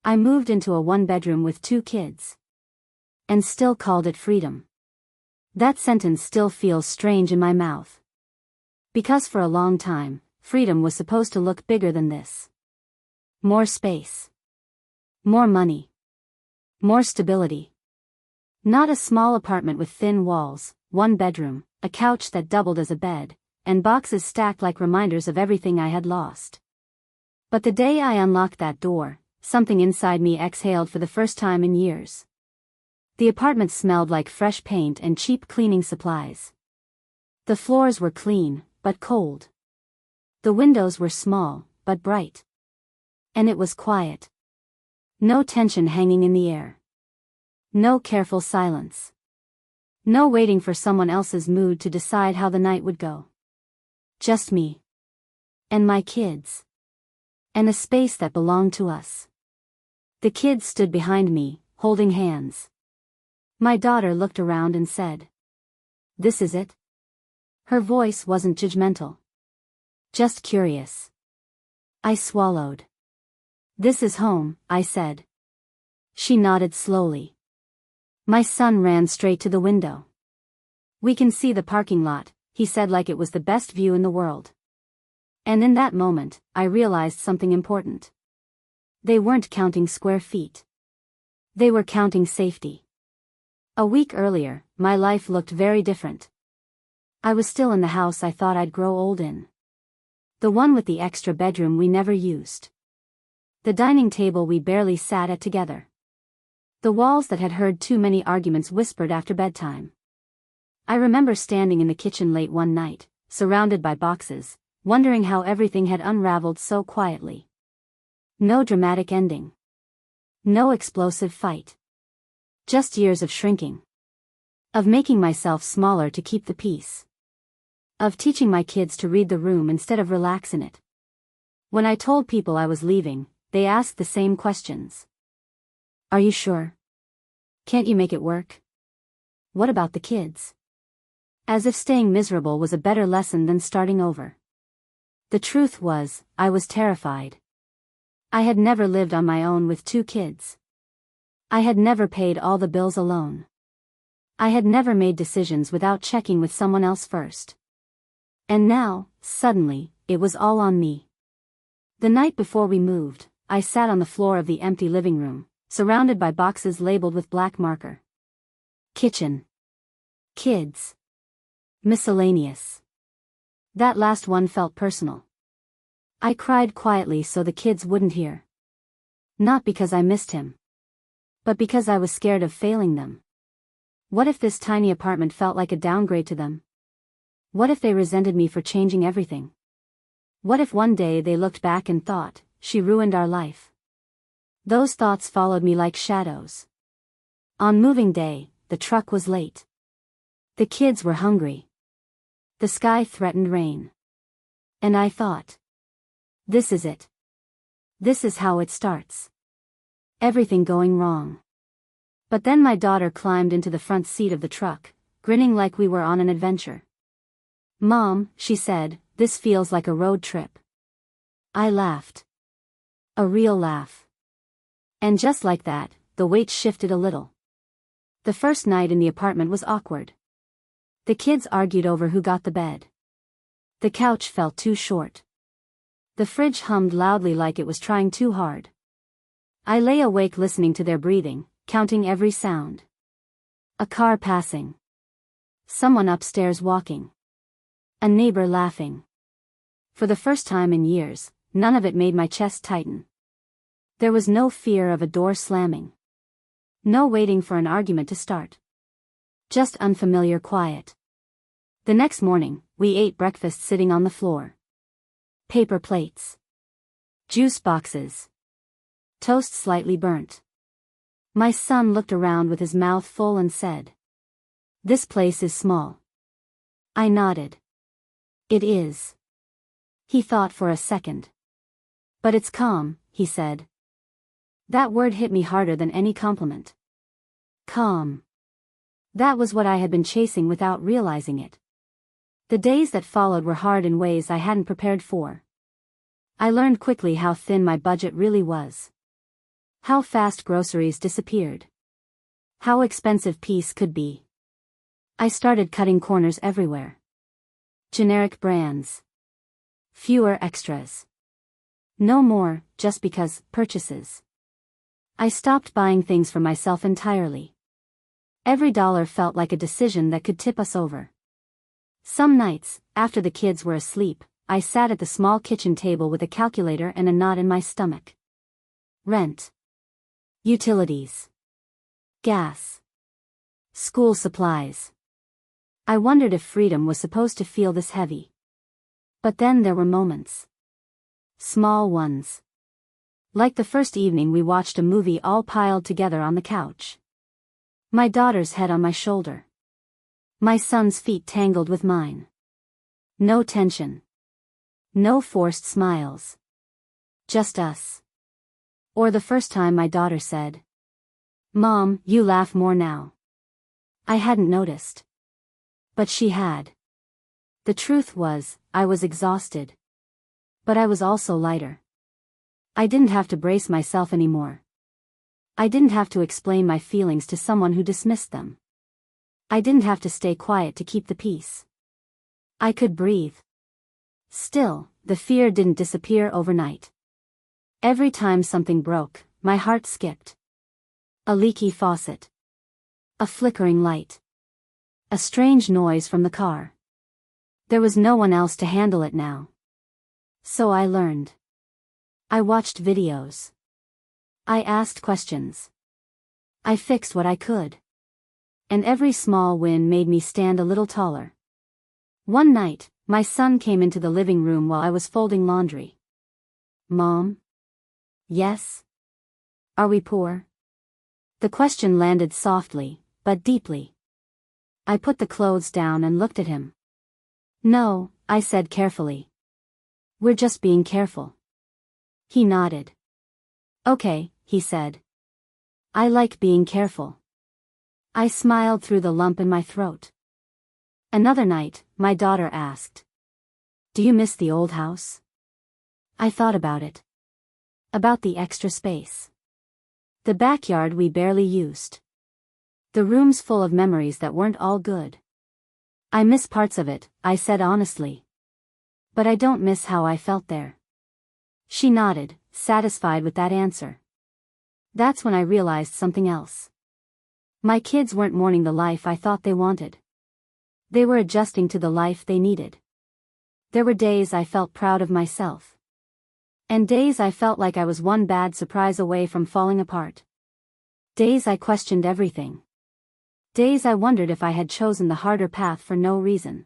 I moved into a one-bedroom with 2 kids. And still called it freedom. That sentence still feels strange in my mouth. Because for a long time, freedom was supposed to look bigger than this. More space. More money. More stability. Not a small apartment with thin walls, 1 bedroom, a couch that doubled as a bed, and boxes stacked like reminders of everything I had lost. But the day I unlocked that door, something inside me exhaled for the first time in years. The apartment smelled like fresh paint and cheap cleaning supplies. The floors were clean, but cold. The windows were small, but bright. And it was quiet. No tension hanging in the air. No careful silence. No waiting for someone else's mood to decide how the night would go. Just me. And my kids. And a space that belonged to us. The kids stood behind me, holding hands. My daughter looked around and said, "This is it?" Her voice wasn't judgmental. Just curious. I swallowed. "This is home," I said. She nodded slowly. My son ran straight to the window. "We can see the parking lot," he said like it was the best view in the world. And in that moment, I realized something important. They weren't counting square feet. They were counting safety. A week earlier, my life looked very different. I was still in the house I thought I'd grow old in. The one with the extra bedroom we never used. The dining table we barely sat at together. The walls that had heard too many arguments whispered after bedtime. I remember standing in the kitchen late one night, surrounded by boxes, wondering how everything had unraveled so quietly. No dramatic ending. No explosive fight. Just years of shrinking. Of making myself smaller to keep the peace. Of teaching my kids to read the room instead of relax in it. When I told people I was leaving, they asked the same questions. "Are you sure? Can't you make it work? What about the kids?" As if staying miserable was a better lesson than starting over. The truth was, I was terrified. I had never lived on my own with 2 kids. I had never paid all the bills alone. I had never made decisions without checking with someone else first. And now, suddenly, it was all on me. The night before we moved, I sat on the floor of the empty living room, surrounded by boxes labeled with black marker. Kitchen. Kids. Miscellaneous. That last one felt personal. I cried quietly so the kids wouldn't hear. Not because I missed him. But because I was scared of failing them. What if this tiny apartment felt like a downgrade to them? What if they resented me for changing everything? What if one day they looked back and thought, "She ruined our life"? Those thoughts followed me like shadows. On moving day, the truck was late. The kids were hungry. The sky threatened rain. And I thought, this is it. This is how it starts. Everything going wrong. But then my daughter climbed into the front seat of the truck, grinning like we were on an adventure. "Mom," she said, "this feels like a road trip." I laughed. A real laugh. And just like that, the weight shifted a little. The first night in the apartment was awkward. The kids argued over who got the bed. The couch felt too short. The fridge hummed loudly like it was trying too hard. I lay awake listening to their breathing, counting every sound. A car passing. Someone upstairs walking. A neighbor laughing. For the first time in years, none of it made my chest tighten. There was no fear of a door slamming. No waiting for an argument to start. Just unfamiliar quiet. The next morning, we ate breakfast sitting on the floor. Paper plates. Juice boxes. Toast slightly burnt. My son looked around with his mouth full and said, "This place is small." I nodded. "It is." He thought for a second. "But it's calm," he said. That word hit me harder than any compliment. Calm. That was what I had been chasing without realizing it. The days that followed were hard in ways I hadn't prepared for. I learned quickly how thin my budget really was. How fast groceries disappeared. How expensive peace could be. I started cutting corners everywhere. Generic brands. Fewer extras. No more, just because, purchases. I stopped buying things for myself entirely. Every dollar felt like a decision that could tip us over. Some nights, after the kids were asleep, I sat at the small kitchen table with a calculator and a knot in my stomach. Rent. Utilities. Gas. School supplies. I wondered if freedom was supposed to feel this heavy. But then there were moments. Small ones. Like the first evening we watched a movie all piled together on the couch. My daughter's head on my shoulder. My son's feet tangled with mine. No tension. No forced smiles. Just us. Or the first time my daughter said, "Mom, you laugh more now." I hadn't noticed. But she had. The truth was, I was exhausted. But I was also lighter. I didn't have to brace myself anymore. I didn't have to explain my feelings to someone who dismissed them. I didn't have to stay quiet to keep the peace. I could breathe. Still, the fear didn't disappear overnight. Every time something broke, my heart skipped. A leaky faucet. A flickering light. A strange noise from the car. There was no one else to handle it now. So I learned. I watched videos. I asked questions. I fixed what I could. And every small win made me stand a little taller. One night, my son came into the living room while I was folding laundry. "Mom?" "Yes?" "Are we poor?" The question landed softly, but deeply. I put the clothes down and looked at him. "No," I said carefully. "We're just being careful." He nodded. "Okay," he said. "I like being careful." I smiled through the lump in my throat. Another night, my daughter asked, "Do you miss the old house?" I thought about it. About the extra space. The backyard we barely used. The rooms full of memories that weren't all good. "I miss parts of it," I said honestly. "But I don't miss how I felt there." She nodded, satisfied with that answer. That's when I realized something else. My kids weren't mourning the life I thought they wanted. They were adjusting to the life they needed. There were days I felt proud of myself. And days I felt like I was one bad surprise away from falling apart. Days I questioned everything. Days I wondered if I had chosen the harder path for no reason.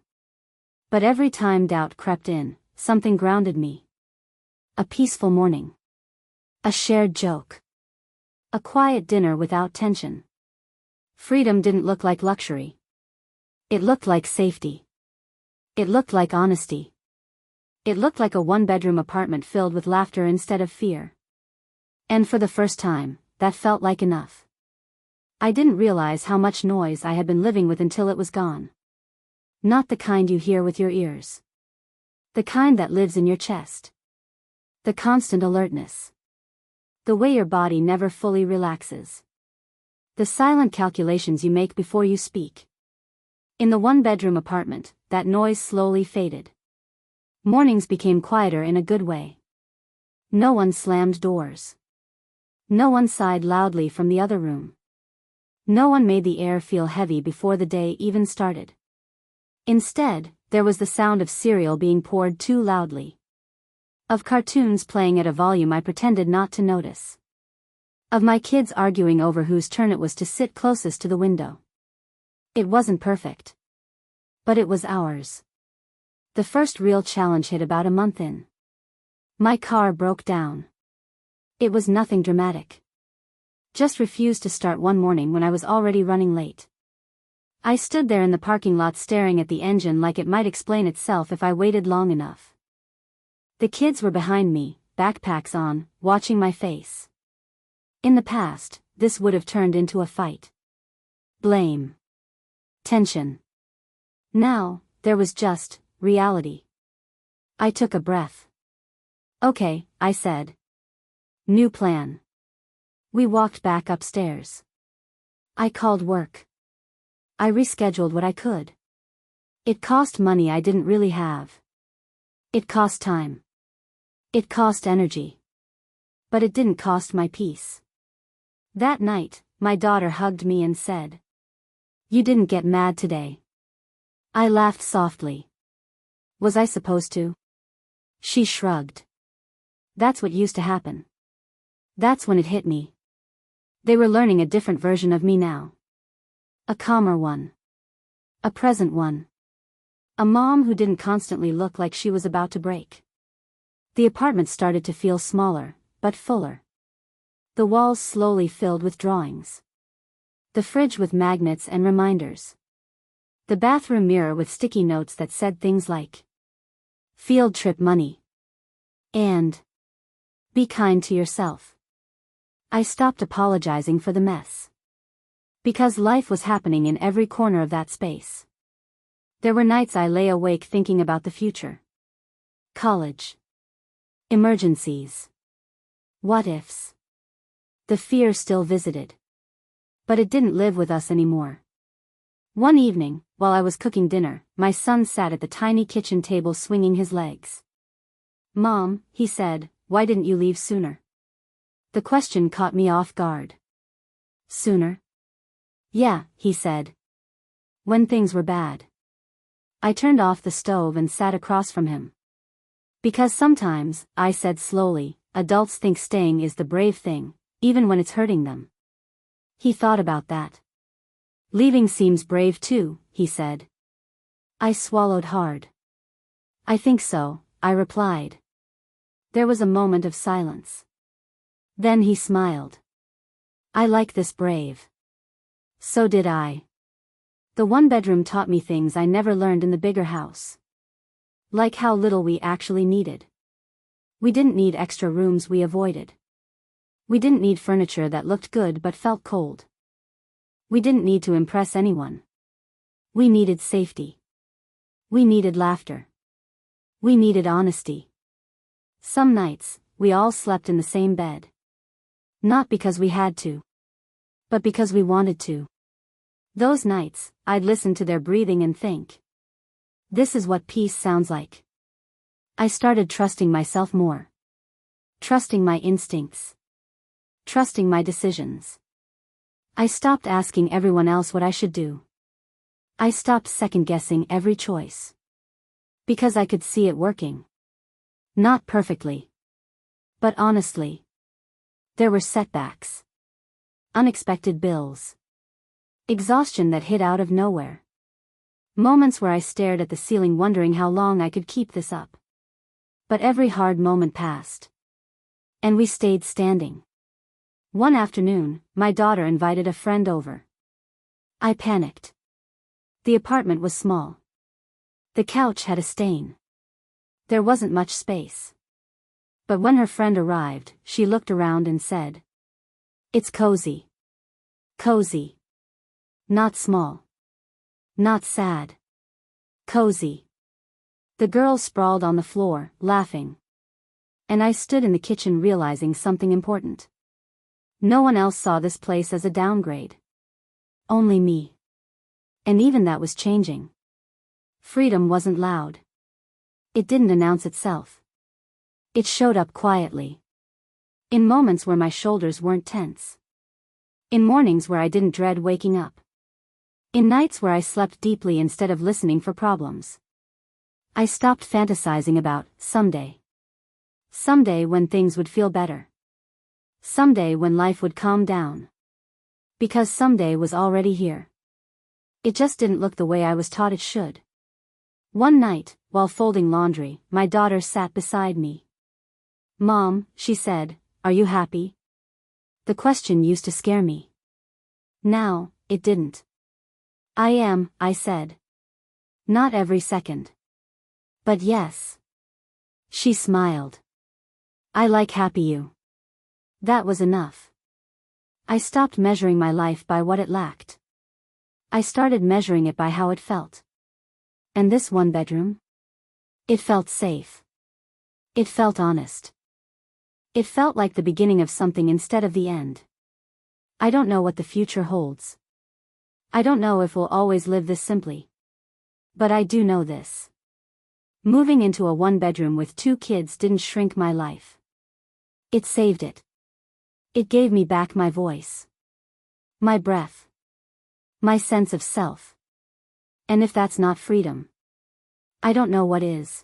But every time doubt crept in, something grounded me. A peaceful morning. A shared joke. A quiet dinner without tension. Freedom didn't look like luxury. It looked like safety. It looked like honesty. It looked like a one-bedroom apartment filled with laughter instead of fear. And for the first time, that felt like enough. I didn't realize how much noise I had been living with until it was gone. Not the kind you hear with your ears. The kind that lives in your chest. The constant alertness. The way your body never fully relaxes. The silent calculations you make before you speak. In the one-bedroom apartment, that noise slowly faded. Mornings became quieter in a good way. No one slammed doors. No one sighed loudly from the other room. No one made the air feel heavy before the day even started. Instead, there was the sound of cereal being poured too loudly. Of cartoons playing at a volume I pretended not to notice. Of my kids arguing over whose turn it was to sit closest to the window. It wasn't perfect. But it was ours. The first real challenge hit about a month in. My car broke down. It was nothing dramatic. Just refused to start one morning when I was already running late. I stood there in the parking lot staring at the engine like it might explain itself if I waited long enough. The kids were behind me, backpacks on, watching my face. In the past, this would have turned into a fight. Blame. Tension. Now, there was just reality. I took a breath. "Okay," I said. "New plan." We walked back upstairs. I called work. I rescheduled what I could. It cost money I didn't really have. It cost time. It cost energy. But it didn't cost my peace. That night, my daughter hugged me and said, "You didn't get mad today." I laughed softly. Was I supposed to? She shrugged. That's what used to happen. That's when it hit me. They were learning a different version of me now. A calmer one. A present one. A mom who didn't constantly look like she was about to break. The apartment started to feel smaller, but fuller. The walls slowly filled with drawings. The fridge with magnets and reminders. The bathroom mirror with sticky notes that said things like, "Field trip money." And, "Be kind to yourself." I stopped apologizing for the mess. Because life was happening in every corner of that space. There were nights I lay awake thinking about the future. College. Emergencies. What ifs. The fear still visited. But it didn't live with us anymore. One evening, while I was cooking dinner, my son sat at the tiny kitchen table swinging his legs. "Mom," he said, "why didn't you leave sooner?" The question caught me off guard. "Sooner?" "Yeah," he said. "When things were bad." I turned off the stove and sat across from him. "Because sometimes," I said slowly, "adults think staying is the brave thing, even when it's hurting them." He thought about that. "Leaving seems brave too," he said. I swallowed hard. "I think so," I replied. There was a moment of silence. Then he smiled. "I like this brave." So did I. The one bedroom taught me things I never learned in the bigger house. Like how little we actually needed. We didn't need extra rooms we avoided. We didn't need furniture that looked good but felt cold. We didn't need to impress anyone. We needed safety. We needed laughter. We needed honesty. Some nights, we all slept in the same bed. Not because we had to. But because we wanted to. Those nights, I'd listen to their breathing and think. This is what peace sounds like. I started trusting myself more. Trusting my instincts. Trusting my decisions. I stopped asking everyone else what I should do. I stopped second-guessing every choice. Because I could see it working. Not perfectly. But honestly. There were setbacks. Unexpected bills. Exhaustion that hit out of nowhere. Moments where I stared at the ceiling wondering how long I could keep this up. But every hard moment passed. And we stayed standing. One afternoon, my daughter invited a friend over. I panicked. The apartment was small. The couch had a stain. There wasn't much space. But when her friend arrived, she looked around and said, "It's cozy. Cozy. Not small. Not sad. Cozy." The girl sprawled on the floor, laughing. And I stood in the kitchen realizing something important. No one else saw this place as a downgrade. Only me. And even that was changing. Freedom wasn't loud. It didn't announce itself. It showed up quietly. In moments where my shoulders weren't tense. In mornings where I didn't dread waking up. In nights where I slept deeply instead of listening for problems. I stopped fantasizing about someday. Someday when things would feel better. Someday when life would calm down. Because someday was already here. It just didn't look the way I was taught it should. One night, while folding laundry, my daughter sat beside me. "Mom," she said, "are you happy?" The question used to scare me. Now, it didn't. "I am," I said. "Not every second. But yes." She smiled. "I like happy you." That was enough. I stopped measuring my life by what it lacked. I started measuring it by how it felt. And this one bedroom? It felt safe. It felt honest. It felt like the beginning of something instead of the end. I don't know what the future holds. I don't know if we'll always live this simply. But I do know this. Moving into a one-bedroom with 2 kids didn't shrink my life. It saved it. It gave me back my voice. My breath. My sense of self. And if that's not freedom, I don't know what is.